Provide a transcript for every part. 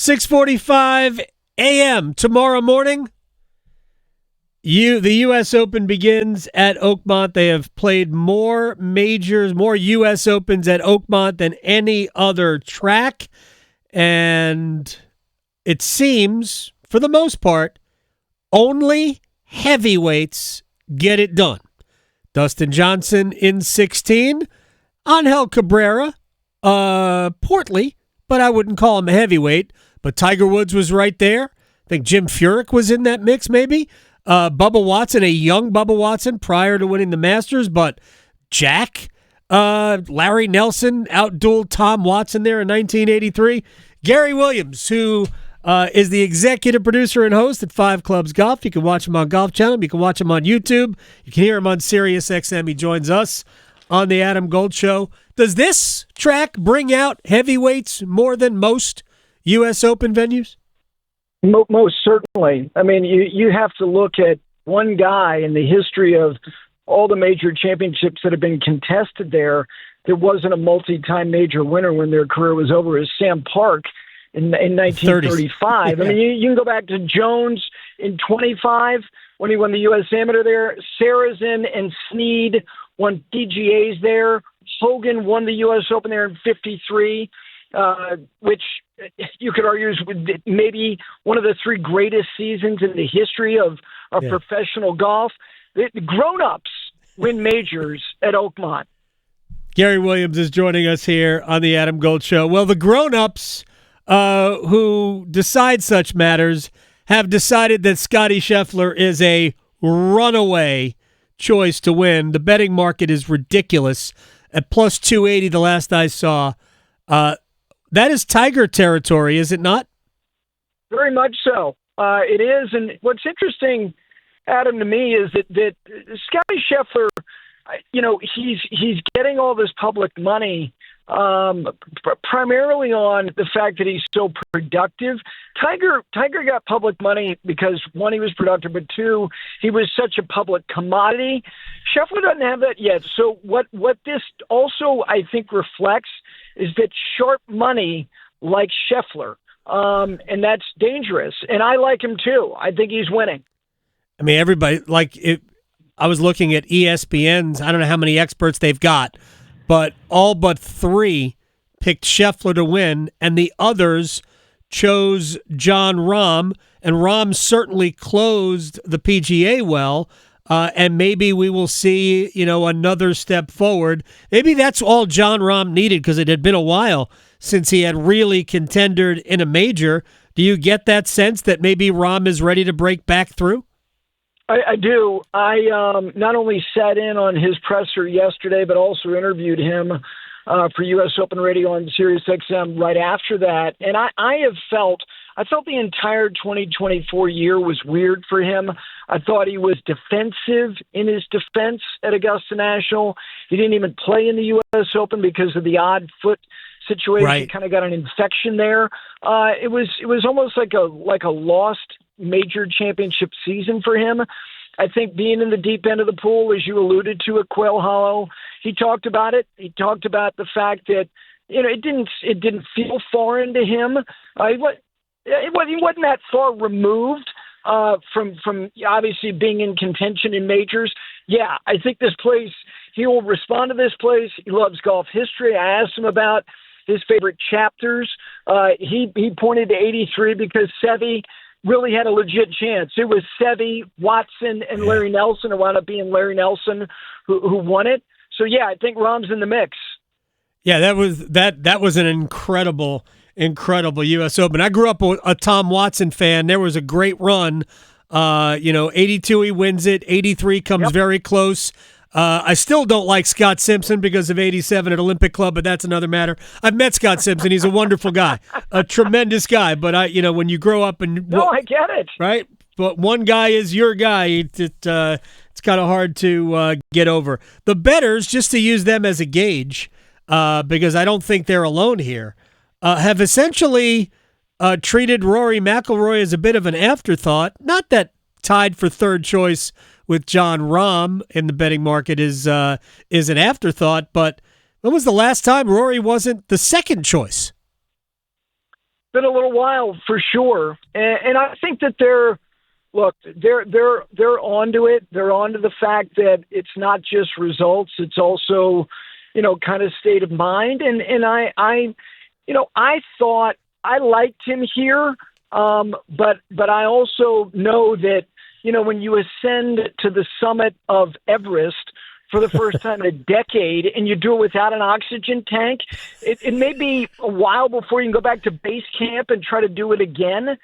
6:45 a.m. tomorrow morning. The U.S. Open begins at Oakmont. They have played more majors, more U.S. Opens at Oakmont than any other track. And it seems, for the most part, only heavyweights get it done. Dustin Johnson in 16. Angel Cabrera, portly, but I wouldn't call him a heavyweight. But Tiger Woods was right there. I think Jim Furyk was in that mix, maybe. Bubba Watson, a young Bubba Watson prior to winning the Masters, but Jack, Larry Nelson outdueled Tom Watson there in 1983. Gary Williams, who is the executive producer and host at 5 Clubs Golf. You can watch him on Golf Channel. You can watch him on YouTube. You can hear him on Sirius XM. He joins us on the Adam Gold Show. Does this track bring out heavyweights more than most U.S. Open venues? Most certainly. I mean, you have to look at one guy in the history of all the major championships that have been contested there. There wasn't a multi-time major winner when their career was over, as Sam Park in 1935. Yeah. I mean, you can go back to Jones in 25 when he won the U.S. Amateur there. Sarazen and Snead won PGAs there. Hogan won the U.S. Open there in 53. Which you could argue is maybe one of the 3 greatest seasons in the history of professional golf. The grown-ups win majors at Oakmont. Gary Williams is joining us here on the Adam Gold Show. Well, the grown-ups who decide such matters have decided that Scottie Scheffler is a runaway choice to win. The betting market is ridiculous. At plus 280 the last I saw. That is Tiger territory, is it not? Very much so. It is. And what's interesting, Adam, to me is that Scottie Scheffler, he's getting all this public money primarily on the fact that he's so productive. Tiger got public money because, 1, he was productive, but 2, he was such a public commodity. Scheffler doesn't have that yet. So what this also, I think, reflects is that sharp money like Scheffler, and that's dangerous. And I like him too. I think he's winning. I mean, everybody, I was looking at ESPN's, I don't know how many experts they've got, but all but 3 picked Scheffler to win, and the others chose John Rahm, and Rahm certainly closed the PGA well. And maybe we will see, another step forward. Maybe that's all John Rahm needed because it had been a while since he had really contendered in a major. Do you get that sense that maybe Rahm is ready to break back through? I do. I not only sat in on his presser yesterday, but also interviewed him for U.S. Open Radio on Sirius XM right after that. And I felt the entire 2024 year was weird for him. I thought he was defensive in his defense at Augusta National. He didn't even play in the U.S. Open because of the odd foot situation. Right. He kind of got an infection there. It was almost like a lost major championship season for him. I think being in the deep end of the pool, as you alluded to at Quail Hollow, he talked about it. He talked about the fact that it didn't feel foreign to him. He wasn't that far removed from obviously being in contention in majors. Yeah, I think this place, he will respond to this place. He loves golf history. I asked him about his favorite chapters. He pointed to 83 because Seve really had a legit chance. It was Seve, Watson, and Larry Nelson. It wound up being Larry Nelson who won it. So, yeah, I think Rahm's in the mix. Yeah, that was an incredible U.S. Open. I grew up a Tom Watson fan. There was a great run. 82 he wins it. 83 comes very close. I still don't like Scott Simpson because of 87 at Olympic Club, but that's another matter. I've met Scott Simpson. He's a wonderful guy, a tremendous guy. But when you grow up and I get it, right? But one guy is your guy. It's kind of hard to get over. The bettors, just to use them as a gauge, because I don't think they're alone here, have essentially treated Rory McIlroy as a bit of an afterthought. Not that tied for third choice with John Rahm in the betting market is an afterthought, but when was the last time Rory wasn't the second choice? been a little while for sure, and I think that they're onto it. They're onto the fact that it's not just results; it's also, kind of state of mind. And I thought I liked him here, but I also know that when you ascend to the summit of Everest for the first time in a decade, and you do it without an oxygen tank, it may be a while before you can go back to base camp and try to do it again.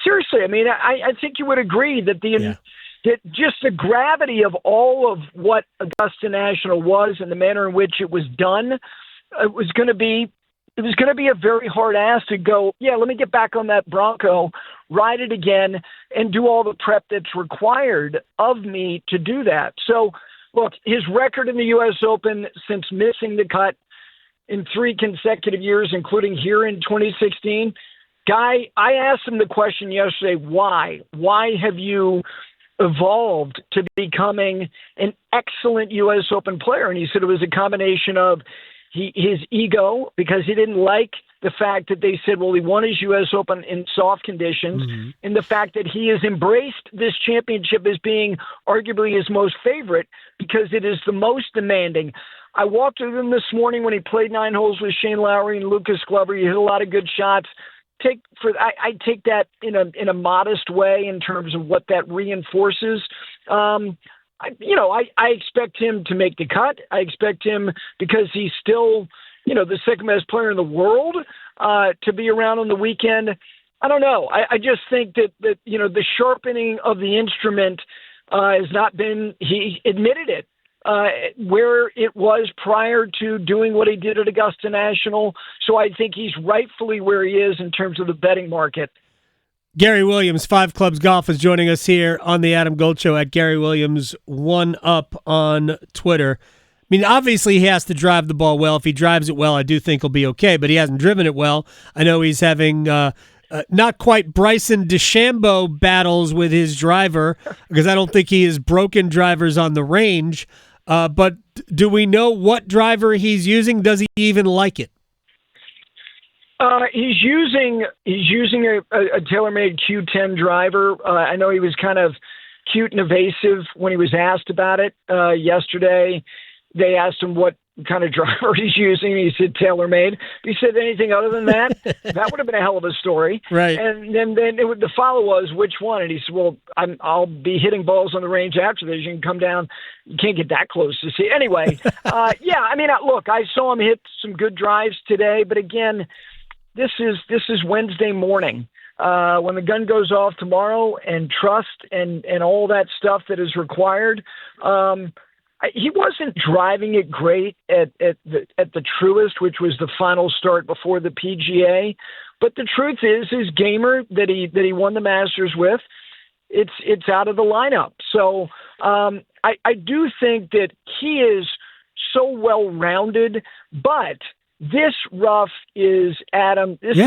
Seriously, I mean, I think you would agree that that just the gravity of all of what Augusta National was and the manner in which it was done, it was going to be a very hard ask to go, let me get back on that Bronco, ride it again, and do all the prep that's required of me to do that. So, look, his record in the U.S. Open since missing the cut in 3 consecutive years, including here in 2016, Guy, I asked him the question yesterday, why? Why have you evolved to becoming an excellent U.S. Open player? And he said it was a combination of his ego, because he didn't like the fact that they said, well, he won his U.S. Open in soft conditions, and the fact that he has embraced this championship as being arguably his most favorite because it is the most demanding. I walked with him this morning when he played 9 holes with Shane Lowry and Lucas Glover. He hit a lot of good shots. I take that in a modest way in terms of what that reinforces. I expect him to make the cut. I expect him, because he's still, the second best player in the world, to be around on the weekend. I don't know. I just think that the sharpening of the instrument has not been, he admitted it, where it was prior to doing what he did at Augusta National. So I think he's rightfully where he is in terms of the betting market. Gary Williams, 5 Clubs Golf, is joining us here on the Adam Gold Show at Gary Williams 1UP on Twitter. I mean, obviously he has to drive the ball well. If he drives it well, I do think he'll be okay, but he hasn't driven it well. I know he's having not quite Bryson DeChambeau battles with his driver, because I don't think he has broken drivers on the range. But do we know what driver he's using? Does he even like it? He's using a TaylorMade Q10 driver. I know he was kind of cute and evasive when he was asked about it yesterday. They asked him what kind of driver he's using. He said TaylorMade. If he said anything other than that, that would have been a hell of a story. Right. And then the follow was, which one? And he said, well, I'll be hitting balls on the range after this. You can come down. You can't get that close to see. Anyway, look, I saw him hit some good drives today, but again, this is Wednesday morning. When the gun goes off tomorrow, and trust and all that stuff that is required, he wasn't driving it great at the Truist, which was the final start before the PGA. But the truth is, his gamer that he won the Masters with, it's out of the lineup. So I do think that he is so well rounded, but this rough is, Adam, this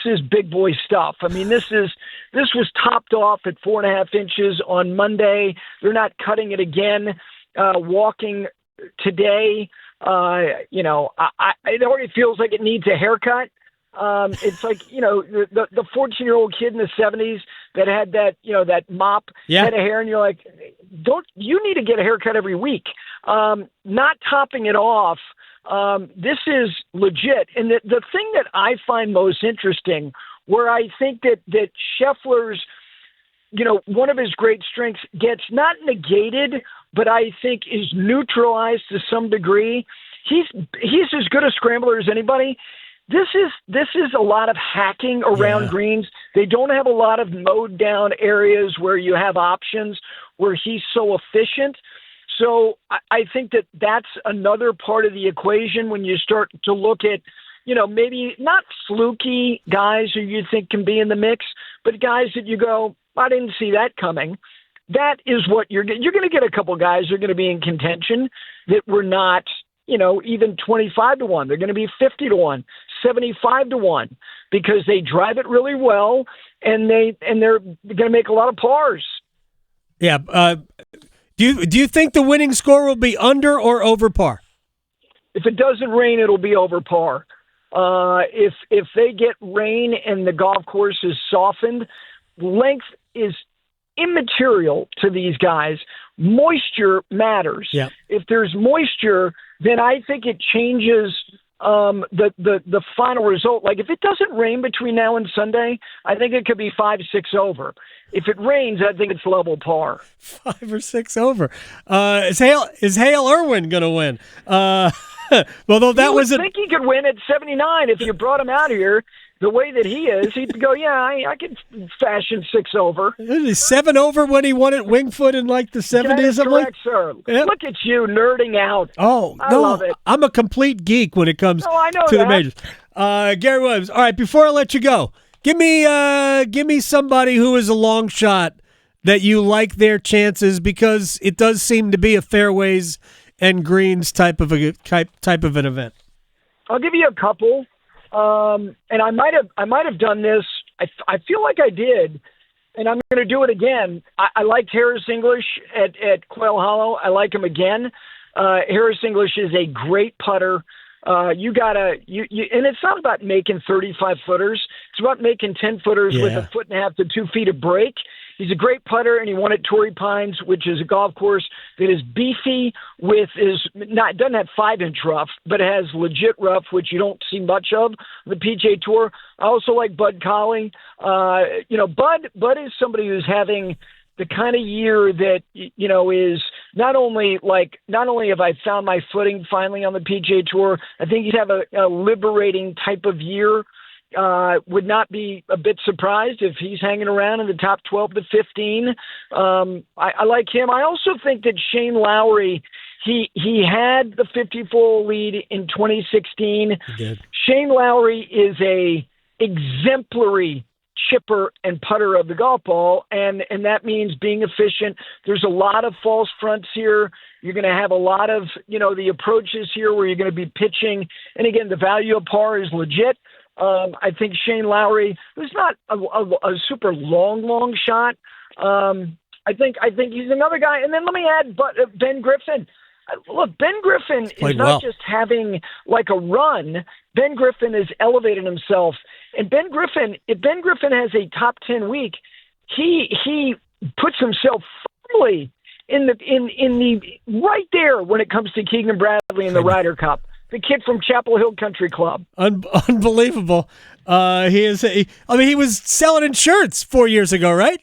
is big boy stuff. I mean, this was topped off at 4.5 inches on Monday. They're not cutting it again. Walking today, it already feels like it needs a haircut. It's like, the 14-year-old kid in the 70s that had that mop head of hair, and you're like, you need to get a haircut every week. Not topping it off. This is legit. And the thing that I find most interesting, where I think that Scheffler's, one of his great strengths gets not negated, but I think is neutralized to some degree. He's as good a scrambler as anybody. This is a lot of hacking around greens. They don't have a lot of mowed down areas where you have options, where he's so efficient. So I think that's another part of the equation when you start to look at, maybe not fluky guys who you think can be in the mix, but guys that you go, I didn't see that coming. That is what you're going to get. A couple guys who are going to be in contention that were not, even 25-1. They're going to be 50-1, 75-1, because they drive it really well, and they're going to make a lot of pars. Yeah. Do you think the winning score will be under or over par? If it doesn't rain, it'll be over par. If they get rain and the golf course is softened, length is immaterial to these guys. Moisture matters. Yep. If there's moisture, then I think it changes the final result. Like if it doesn't rain between now and Sunday, I think it could be 5-6 over. If it rains, I think it's level par. 5 or 6 over. Is Hale Irwin going to win? Although that was I think he could win at 79 if you brought him out here. The way that he is, he'd go, yeah, I could fashion 6 over. 7 over when he won at Wingfoot in like the 70s. That is correct, sir. Yep. Look at you nerding out. Oh, I love it. I'm a complete geek when it comes to the majors. Gary Williams, all right, before I let you go, give me somebody who is a long shot that you like their chances, because it does seem to be a fairways and greens type of an event. I'll give you a couple. And I might have done this. I feel like I did, and I'm going to do it again. I liked Harris English at Quail Hollow. I like him again. Harris English is a great putter. And it's not about making 35 footers. It's about making 10 footers with 1.5 to 2 feet of break. He's a great putter, and he won at Torrey Pines, which is a golf course that is beefy doesn't have 5-inch rough, but it has legit rough, which you don't see much of on the PGA Tour. I also like Bud Colley. Bud is somebody who's having the kind of year that, is not only have I found my footing finally on the PGA Tour, I think he'd have a liberating type of year. Would not be a bit surprised if he's hanging around in the top 12 to 15. I like him. I also think that Shane Lowry, he had the 54 lead in 2016. He did. Shane Lowry is a exemplary chipper and putter of the golf ball, and that means being efficient. There's a lot of false fronts here. You're going to have a lot of, the approaches here where you're going to be pitching. And again, the value of par is legit. I think Shane Lowry, who's not a super long shot, I think he's another guy. And then let me add Ben Griffin. Look, Ben Griffin is not just having like a run. Ben Griffin has elevated himself. And if Ben Griffin has a top 10 week, he puts himself firmly in the right there when it comes to Keegan Bradley in the Ryder Cup. The kid from Chapel Hill Country Club. Unbelievable. He was selling insurance 4 years ago, right?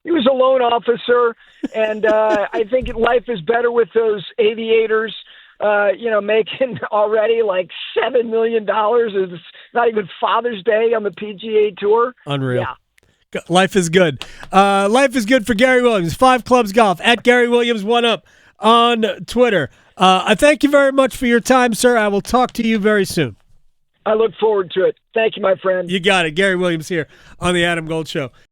He was a loan officer, and I think life is better with those aviators, making already like $7 million. It's not even Father's Day on the PGA Tour. Unreal. Yeah. Life is good. Life is good for Gary Williams. 5 Clubs Golf, at Gary Williams 1UP on Twitter. I thank you very much for your time, sir. I will talk to you very soon. I look forward to it. Thank you, my friend. You got it. Gary Williams here on the Adam Gold Show.